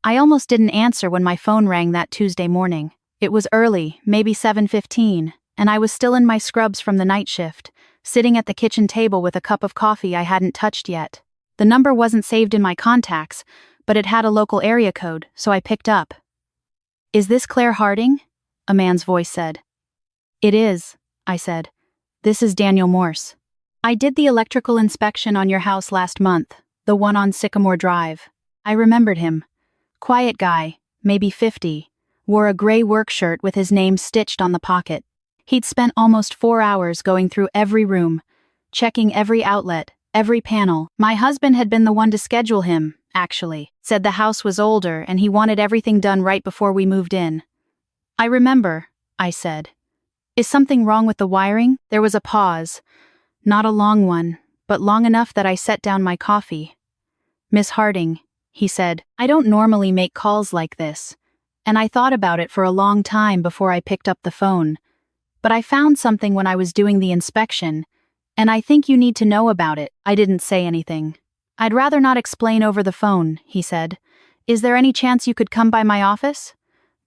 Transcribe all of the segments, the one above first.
I almost didn't answer when my phone rang that Tuesday morning. It was early, maybe 7:15, and I was still in my scrubs from the night shift, sitting at the kitchen table with a cup of coffee I hadn't touched yet. The number wasn't saved in my contacts, but it had a local area code, so I picked up. "Is this Claire Harding?" a man's voice said. "It is," I said. "This is Daniel Morse. I did the electrical inspection on your house last month, the one on Sycamore Drive." I remembered him. Quiet guy, maybe 50, wore a gray work shirt with his name stitched on the pocket. He'd spent almost 4 hours going through every room, checking every outlet, every panel. My husband had been the one to schedule him, actually. Said the house was older and he wanted everything done right before we moved in. "I remember," I said. "Is something wrong with the wiring?" There was a pause. Not a long one, but long enough that I set down my coffee. "Miss Harding," he said, "I don't normally make calls like this, and I thought about it for a long time before I picked up the phone. But I found something when I was doing the inspection, and I think you need to know about it." I didn't say anything. "I'd rather not explain over the phone," he said. "Is there any chance you could come by my office?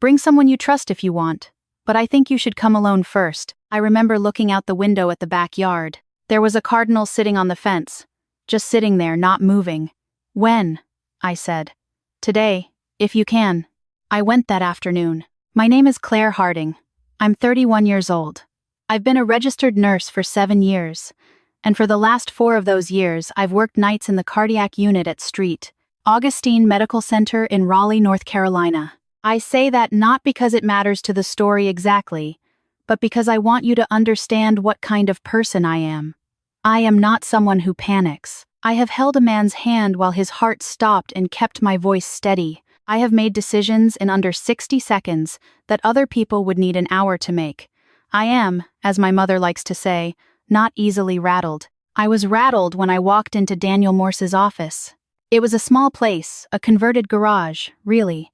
Bring someone you trust if you want, but I think you should come alone first." I remember looking out the window at the backyard. There was a cardinal sitting on the fence, just sitting there, not moving. "When?" I said. "Today, if you can." I went that afternoon. "My name is Claire Harding. I'm 31 years old. I've been a registered nurse for 7 years, and for the last 4 of those years I've worked nights in the cardiac unit at St. Augustine Medical Center in Raleigh, North Carolina. I say that not because it matters to the story exactly, but because I want you to understand what kind of person I am. I am not someone who panics. I have held a man's hand while his heart stopped and kept my voice steady. I have made decisions in under 60 seconds that other people would need an hour to make. I am, as my mother likes to say, not easily rattled. I was rattled when I walked into Daniel Morse's office. It was a small place, a converted garage, really,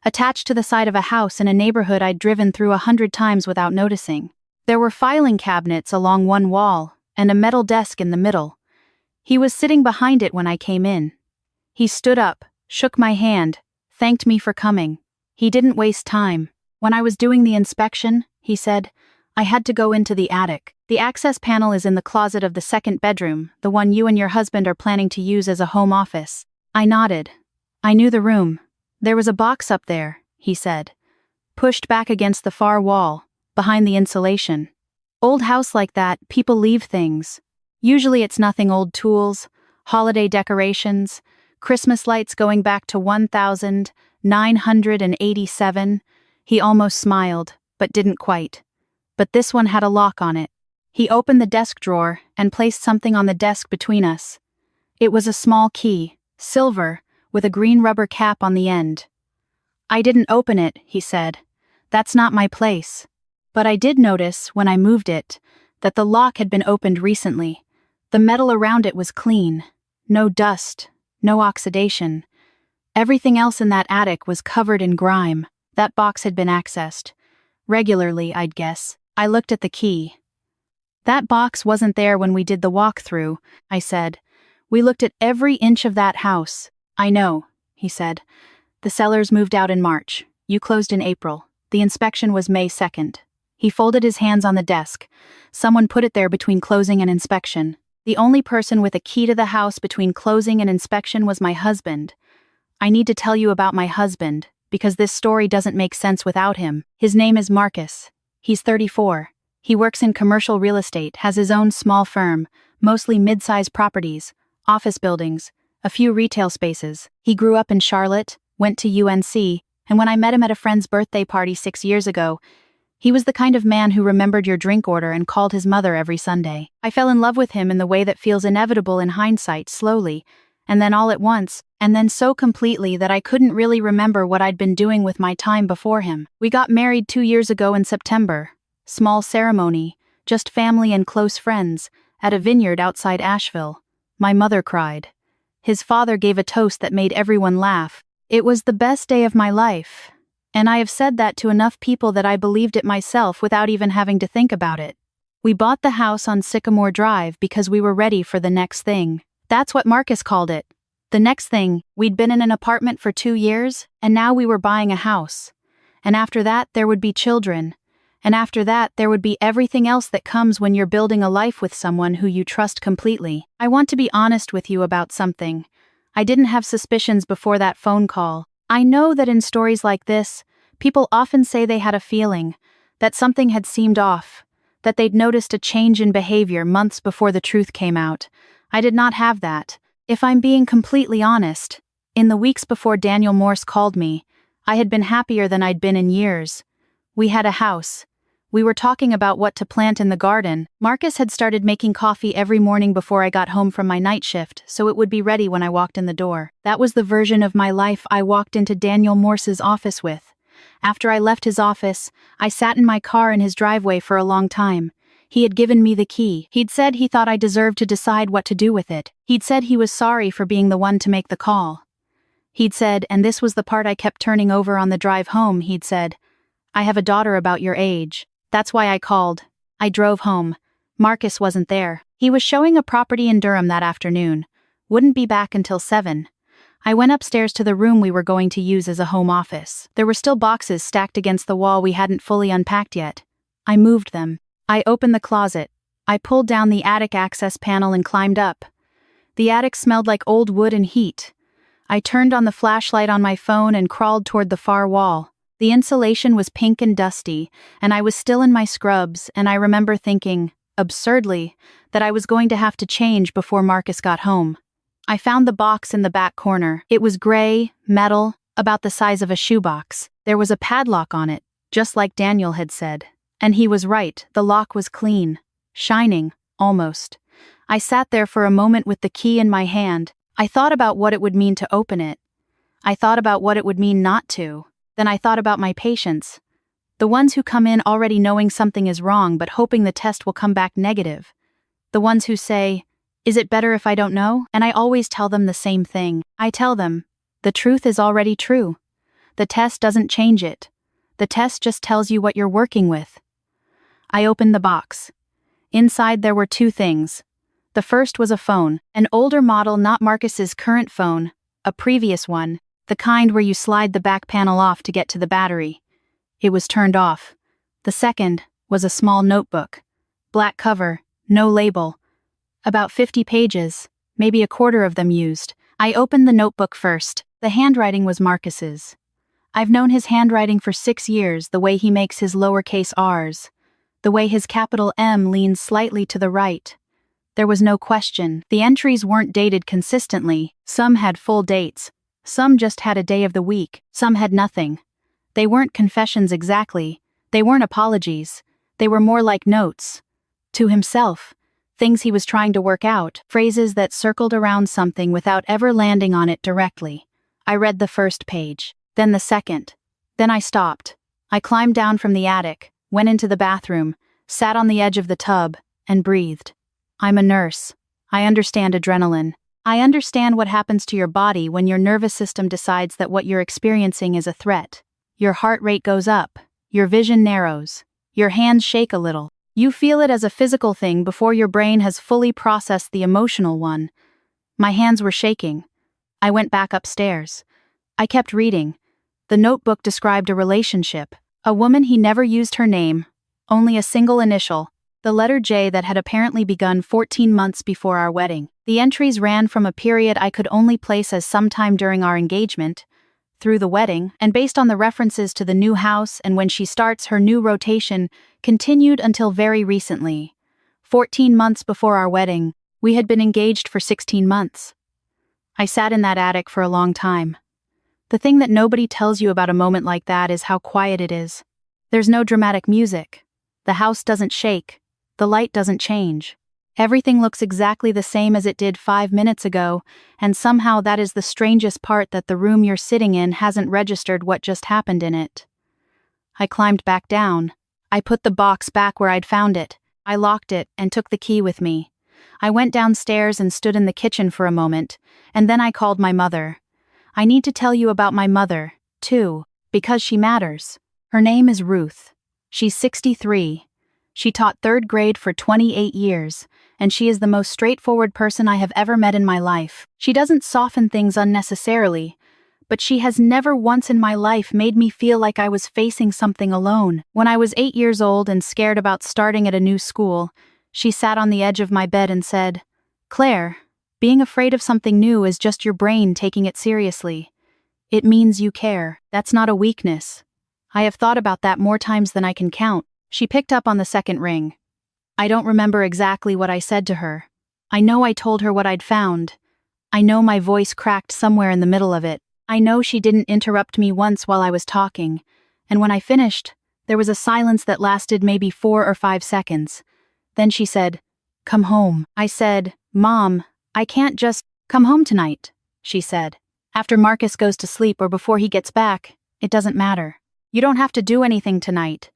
attached to the side of a house in a neighborhood I'd driven through 100 times without noticing. There were filing cabinets along one wall, and a metal desk in the middle. He was sitting behind it when I came in. He stood up, shook my hand, thanked me for coming. He didn't waste time. "When I was doing the inspection," he said, "I had to go into the attic. The access panel is in the closet of the second bedroom, the one you and your husband are planning to use as a home office." I nodded. I knew the room. "There was a box up there," he said, "pushed back against the far wall, behind the insulation. Old house like that, people leave things. Usually it's nothing, old tools, holiday decorations, Christmas lights going back to 1987. He almost smiled, but didn't quite. But this one had a lock on it. He opened the desk drawer and placed something on the desk between us. It was a small key, silver, with a green rubber cap on the end. "I didn't open it," he said. "That's not my place. But I did notice, when I moved it, that the lock had been opened recently. The metal around it was clean. No dust, no oxidation. Everything else in that attic was covered in grime. That box had been accessed. Regularly, I'd guess." I looked at the key. "That box wasn't there when we did the walkthrough," I said. "We looked at every inch of that house." "I know," he said. "The sellers moved out in March. You closed in April. The inspection was May 2nd. He folded his hands on the desk. "Someone put it there between closing and inspection. The only person with a key to the house between closing and inspection was my husband. I need to tell you about my husband, because this story doesn't make sense without him. His name is Marcus. He's 34. He works in commercial real estate, has his own small firm, mostly mid-sized properties, office buildings, a few retail spaces. He grew up in Charlotte, went to UNC, and when I met him at a friend's birthday party 6 years ago, he was the kind of man who remembered your drink order and called his mother every Sunday. I fell in love with him in the way that feels inevitable in hindsight, slowly, and then all at once, and then so completely that I couldn't really remember what I'd been doing with my time before him. We got married 2 years ago in September. Small ceremony, just family and close friends, at a vineyard outside Asheville. My mother cried. His father gave a toast that made everyone laugh. It was the best day of my life. And I have said that to enough people that I believed it myself without even having to think about it. We bought the house on Sycamore Drive because we were ready for the next thing. That's what Marcus called it. The next thing, we'd been in an apartment for 2 years, and now we were buying a house. And after that, there would be children. And after that, there would be everything else that comes when you're building a life with someone who you trust completely. I want to be honest with you about something. I didn't have suspicions before that phone call. I know that in stories like this, people often say they had a feeling, that something had seemed off, that they'd noticed a change in behavior months before the truth came out. I did not have that. If I'm being completely honest, in the weeks before Daniel Morse called me, I had been happier than I'd been in years. We had a house. We were talking about what to plant in the garden. Marcus had started making coffee every morning before I got home from my night shift, so it would be ready when I walked in the door. That was the version of my life I walked into Daniel Morse's office with. After I left his office, I sat in my car in his driveway for a long time. He had given me the key. He'd said he thought I deserved to decide what to do with it. He'd said he was sorry for being the one to make the call. He'd said, and this was the part I kept turning over on the drive home, he'd said, "I have a daughter about your age. That's why I called." I drove home. Marcus wasn't there. He was showing a property in Durham that afternoon. Wouldn't be back until 7. I went upstairs to the room we were going to use as a home office. There were still boxes stacked against the wall we hadn't fully unpacked yet. I moved them. I opened the closet. I pulled down the attic access panel and climbed up. The attic smelled like old wood and heat. I turned on the flashlight on my phone and crawled toward the far wall. The insulation was pink and dusty, and I was still in my scrubs, and I remember thinking, absurdly, that I was going to have to change before Marcus got home. I found the box in the back corner. It was gray, metal, about the size of a shoebox. There was a padlock on it, just like Daniel had said. And he was right, the lock was clean. Shining, almost. I sat there for a moment with the key in my hand. I thought about what it would mean to open it. I thought about what it would mean not to. Then I thought about my patients. The ones who come in already knowing something is wrong but hoping the test will come back negative. The ones who say, "Is it better if I don't know?" And I always tell them the same thing. I tell them, the truth is already true. The test doesn't change it. The test just tells you what you're working with. I opened the box. Inside there were 2 things. The first was a phone, an older model, not Marcus's current phone, a previous one, the kind where you slide the back panel off to get to the battery. It was turned off. The second was a small notebook. Black cover, no label. About 50 pages, maybe a quarter of them used. I opened the notebook first. The handwriting was Marcus's. I've known his handwriting for 6 years, the way he makes his lowercase r's. The way his capital M leans slightly to the right. There was no question. The entries weren't dated consistently. Some had full dates. Some just had a day of the week. Some had nothing. They weren't confessions exactly. They weren't apologies. They were more like notes. To himself. Things he was trying to work out. Phrases that circled around something without ever landing on it directly. I read the first page. Then the second. Then I stopped. I climbed down from the attic, went into the bathroom, sat on the edge of the tub, and breathed. I'm a nurse. I understand adrenaline. I understand what happens to your body when your nervous system decides that what you're experiencing is a threat. Your heart rate goes up. Your vision narrows. Your hands shake a little. You feel it as a physical thing before your brain has fully processed the emotional one. My hands were shaking. I went back upstairs. I kept reading. The notebook described a relationship. A woman he never used her name. Only a single initial. The letter J that had apparently begun 14 months before our wedding. The entries ran from a period I could only place as sometime during our engagement, through the wedding, and based on the references to the new house and when she starts her new rotation, continued until very recently. 14 months before our wedding, we had been engaged for 16 months. I sat in that attic for a long time. The thing that nobody tells you about a moment like that is how quiet it is. There's no dramatic music. The house doesn't shake. The light doesn't change. Everything looks exactly the same as it did 5 minutes ago, and somehow that is the strangest part, that the room you're sitting in hasn't registered what just happened in it. I climbed back down. I put the box back where I'd found it. I locked it and took the key with me. I went downstairs and stood in the kitchen for a moment, and then I called my mother. I need to tell you about my mother, too, because she matters. Her name is Ruth. She's 63. She taught third grade for 28 years, and she is the most straightforward person I have ever met in my life. She doesn't soften things unnecessarily, but she has never once in my life made me feel like I was facing something alone. When I was 8 years old and scared about starting at a new school, she sat on the edge of my bed and said, "Claire, being afraid of something new is just your brain taking it seriously. It means you care. That's not a weakness." I have thought about that more times than I can count. She picked up on the second ring. I don't remember exactly what I said to her. I know I told her what I'd found. I know my voice cracked somewhere in the middle of it. I know she didn't interrupt me once while I was talking, and when I finished, there was a silence that lasted maybe 4 or 5 seconds. Then she said, "Come home." I said, "Mom, I can't just come home tonight," she said. "After Marcus goes to sleep or before he gets back, it doesn't matter. You don't have to do anything tonight.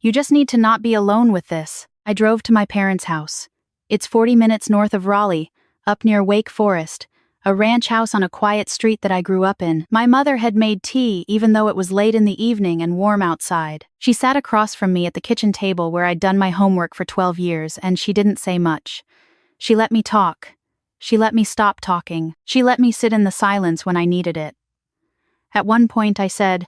You just need to not be alone with this." I drove to my parents' house. It's 40 minutes north of Raleigh, up near Wake Forest, a ranch house on a quiet street that I grew up in. My mother had made tea even though it was late in the evening and warm outside. She sat across from me at the kitchen table where I'd done my homework for 12 years, and she didn't say much. She let me talk. She let me stop talking. She let me sit in the silence when I needed it. At one point I said,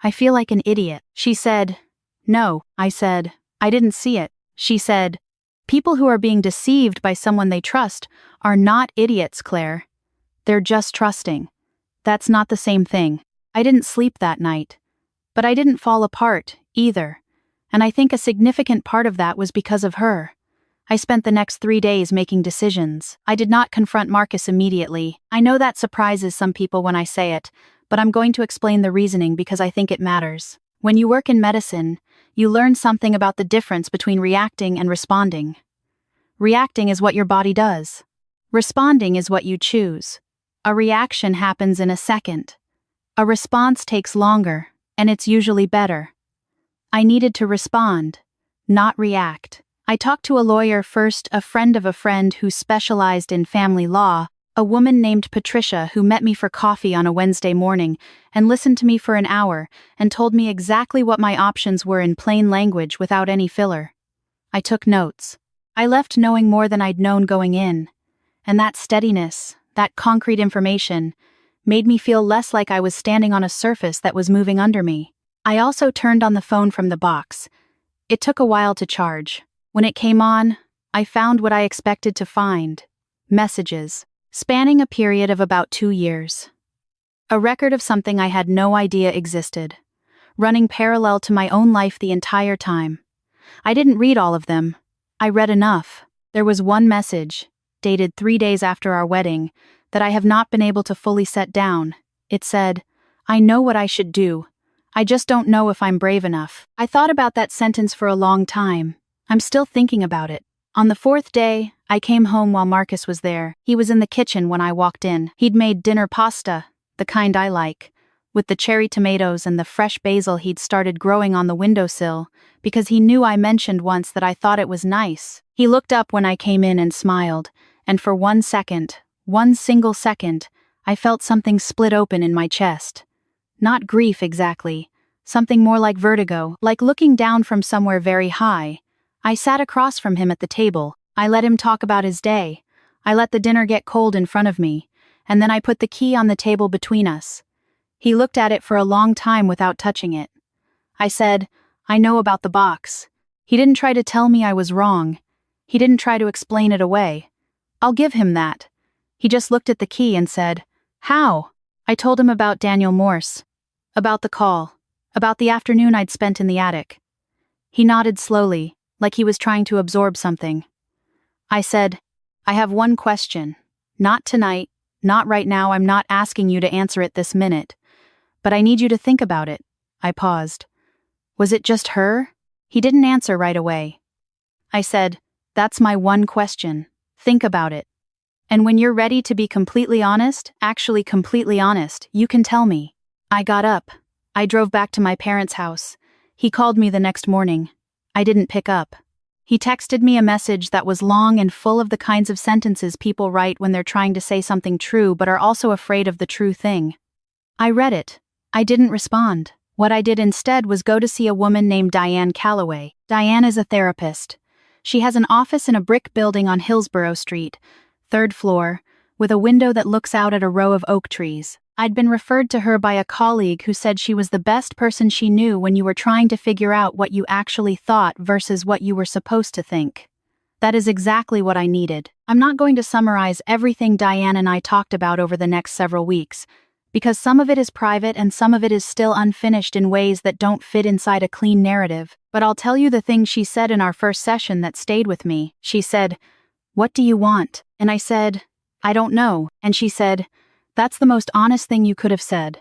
"I feel like an idiot." She said, "No." I said, "I didn't see it." She said, "People who are being deceived by someone they trust are not idiots, Claire. They're just trusting. That's not the same thing." I didn't sleep that night. But I didn't fall apart, either. And I think a significant part of that was because of her. I spent the next 3 days making decisions. I did not confront Marcus immediately. I know that surprises some people when I say it, but I'm going to explain the reasoning because I think it matters. When you work in medicine, you learn something about the difference between reacting and responding. Reacting is what your body does. Responding is what you choose. A reaction happens in a second. A response takes longer, and it's usually better. I needed to respond, not react. I talked to a lawyer first, a friend of a friend who specialized in family law, a woman named Patricia who met me for coffee on a Wednesday morning and listened to me for an hour and told me exactly what my options were in plain language without any filler. I took notes. I left knowing more than I'd known going in, and that steadiness, that concrete information, made me feel less like I was standing on a surface that was moving under me. I also turned on the phone from the box. It took a while to charge. When it came on, I found what I expected to find: messages, spanning a period of about 2 years. A record of something I had no idea existed, running parallel to my own life the entire time. I didn't read all of them. I read enough. There was one message, dated 3 days after our wedding, that I have not been able to fully set down. It said, "I know what I should do. I just don't know if I'm brave enough." I thought about that sentence for a long time. I'm still thinking about it. On the 4th day, I came home while Marcus was there. He was in the kitchen when I walked in. He'd made dinner pasta, the kind I like, with the cherry tomatoes and the fresh basil he'd started growing on the windowsill, because he knew I mentioned once that I thought it was nice. He looked up when I came in and smiled, and for one single second, I felt something split open in my chest. Not grief exactly, something more like vertigo, like looking down from somewhere very high. I sat across from him at the table. I let him talk about his day. I let the dinner get cold in front of me, and then I put the key on the table between us. He looked at it for a long time without touching it. I said, "I know about the box." He didn't try to tell me I was wrong. He didn't try to explain it away. I'll give him that. He just looked at the key and said, "How?" I told him about Daniel Morse, about the call, about the afternoon I'd spent in the attic. He nodded slowly, like he was trying to absorb something. I said, "I have one question. Not tonight, not right now. I'm not asking you to answer it this minute. But I need you to think about it." I paused. "Was it just her?" He didn't answer right away. I said, "That's my one question. Think about it. And when you're ready to be completely honest, actually completely honest, you can tell me." I got up. I drove back to my parents' house. He called me the next morning. I didn't pick up. He texted me a message that was long and full of the kinds of sentences people write when they're trying to say something true but are also afraid of the true thing. I read it. I didn't respond. What I did instead was go to see a woman named Diane Calloway. Diane is a therapist. She has an office in a brick building on Hillsborough Street, 3rd floor, with a window that looks out at a row of oak trees. I'd been referred to her by a colleague who said she was the best person she knew when you were trying to figure out what you actually thought versus what you were supposed to think. That is exactly what I needed. I'm not going to summarize everything Diane and I talked about over the next several weeks, because some of it is private and some of it is still unfinished in ways that don't fit inside a clean narrative. But I'll tell you the thing she said in our first session that stayed with me. She said, "What do you want?" And I said, "I don't know." And she said, "That's the most honest thing you could have said.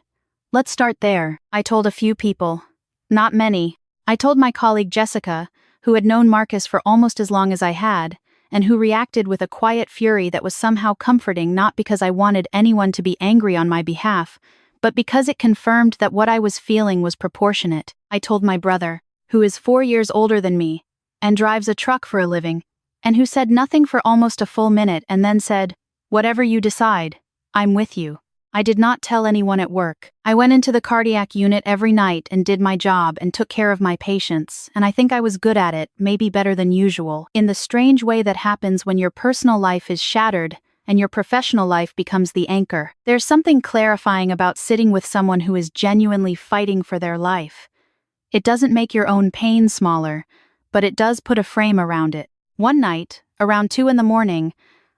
Let's start there." I told a few people. Not many. I told my colleague Jessica, who had known Marcus for almost as long as I had, and who reacted with a quiet fury that was somehow comforting, not because I wanted anyone to be angry on my behalf, but because it confirmed that what I was feeling was proportionate. I told my brother, who is 4 years older than me, and drives a truck for a living, and who said nothing for almost a full minute and then said, "Whatever you decide, I'm with you." I did not tell anyone at work. I went into the cardiac unit every night and did my job and took care of my patients, and I think I was good at it, maybe better than usual, in the strange way that happens when your personal life is shattered and your professional life becomes the anchor. There's something clarifying about sitting with someone who is genuinely fighting for their life. It doesn't make your own pain smaller, but it does put a frame around it. One night, around 2 a.m,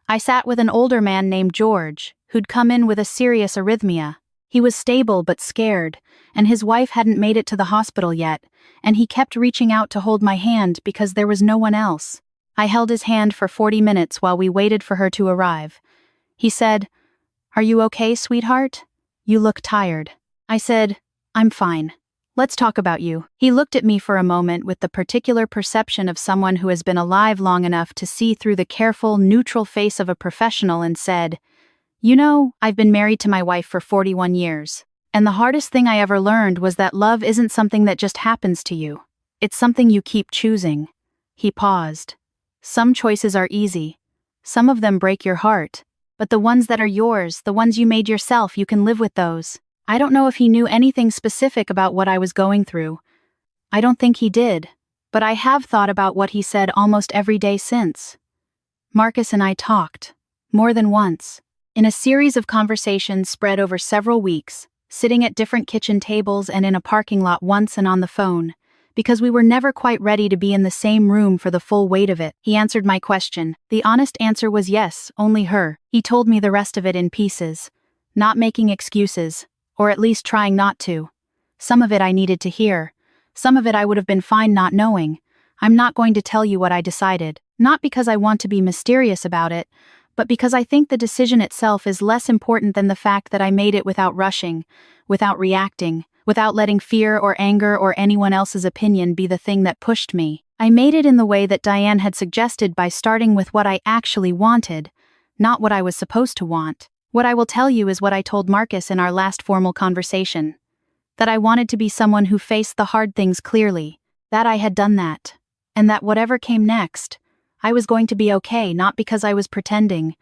I sat with an older man named George, who'd come in with a serious arrhythmia. He was stable but scared, and his wife hadn't made it to the hospital yet, and he kept reaching out to hold my hand because there was no one else. I held his hand for 40 minutes while we waited for her to arrive. He said, "Are you okay, sweetheart? You look tired." I said, "I'm fine. Let's talk about you." He looked at me for a moment with the particular perception of someone who has been alive long enough to see through the careful, neutral face of a professional and said, "You know, I've been married to my wife for 41 years. And the hardest thing I ever learned was that love isn't something that just happens to you. It's something you keep choosing." He paused. "Some choices are easy. Some of them break your heart. But the ones that are yours, the ones you made yourself, you can live with those." I don't know if he knew anything specific about what I was going through. I don't think he did, but I have thought about what he said almost every day since. Marcus and I talked, more than once, in a series of conversations spread over several weeks, sitting at different kitchen tables and in a parking lot once and on the phone, because we were never quite ready to be in the same room for the full weight of it. He answered my question. The honest answer was yes, only her. He told me the rest of it in pieces, not making excuses, or at least trying not to. Some of it I needed to hear. Some of it I would have been fine not knowing. I'm not going to tell you what I decided, not because I want to be mysterious about it, but because I think the decision itself is less important than the fact that I made it without rushing, without reacting, without letting fear or anger or anyone else's opinion be the thing that pushed me. I made it in the way that Diane had suggested by starting with what I actually wanted, not what I was supposed to want. What I will tell you is what I told Marcus in our last formal conversation. That I wanted to be someone who faced the hard things clearly, that I had done that, and that whatever came next, I was going to be okay, not because I was pretending,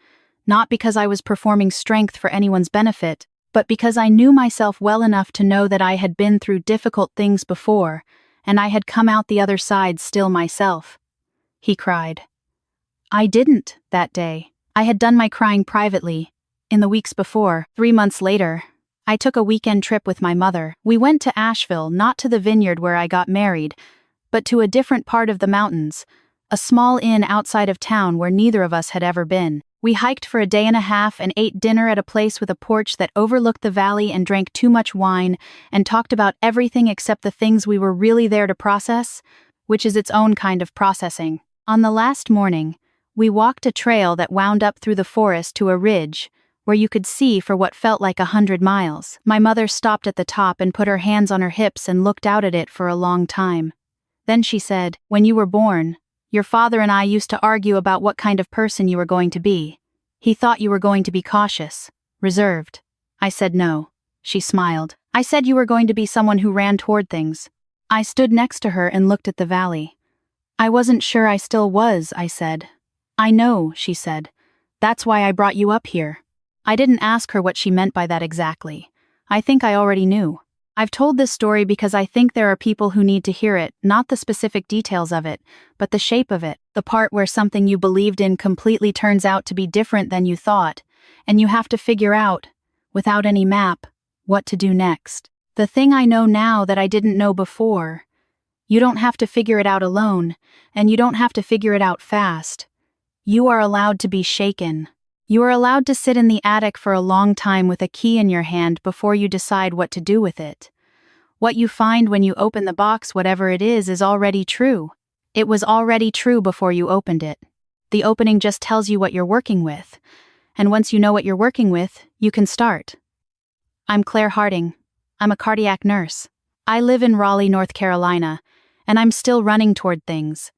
not because I was performing strength for anyone's benefit, but because I knew myself well enough to know that I had been through difficult things before, and I had come out the other side still myself. He cried. I didn't, that day. I had done my crying privately. In the weeks before, 3 months later, I took a weekend trip with my mother. We went to Asheville, not to the vineyard where I got married, but to a different part of the mountains, a small inn outside of town where neither of us had ever been. We hiked for a day and a half and ate dinner at a place with a porch that overlooked the valley and drank too much wine and talked about everything except the things we were really there to process, which is its own kind of processing. On the last morning, we walked a trail that wound up through the forest to a ridge, where you could see for what felt like 100 miles. My mother stopped at the top and put her hands on her hips and looked out at it for a long time. Then she said, "When you were born, your father and I used to argue about what kind of person you were going to be. He thought you were going to be cautious, reserved." I said no. She smiled. "I said you were going to be someone who ran toward things." I stood next to her and looked at the valley. "I wasn't sure I still was," I said. "I know," she said. "That's why I brought you up here." I didn't ask her what she meant by that exactly. I think I already knew. I've told this story because I think there are people who need to hear it, not the specific details of it, but the shape of it, the part where something you believed in completely turns out to be different than you thought, and you have to figure out, without any map, what to do next. The thing I know now that I didn't know before. You don't have to figure it out alone, and you don't have to figure it out fast. You are allowed to be shaken. You are allowed to sit in the attic for a long time with a key in your hand before you decide what to do with it. What you find when you open the box, whatever it is already true. It was already true before you opened it. The opening just tells you what you're working with. And once you know what you're working with, you can start. I'm Claire Harding. I'm a cardiac nurse. I live in Raleigh, North Carolina, and I'm still running toward things.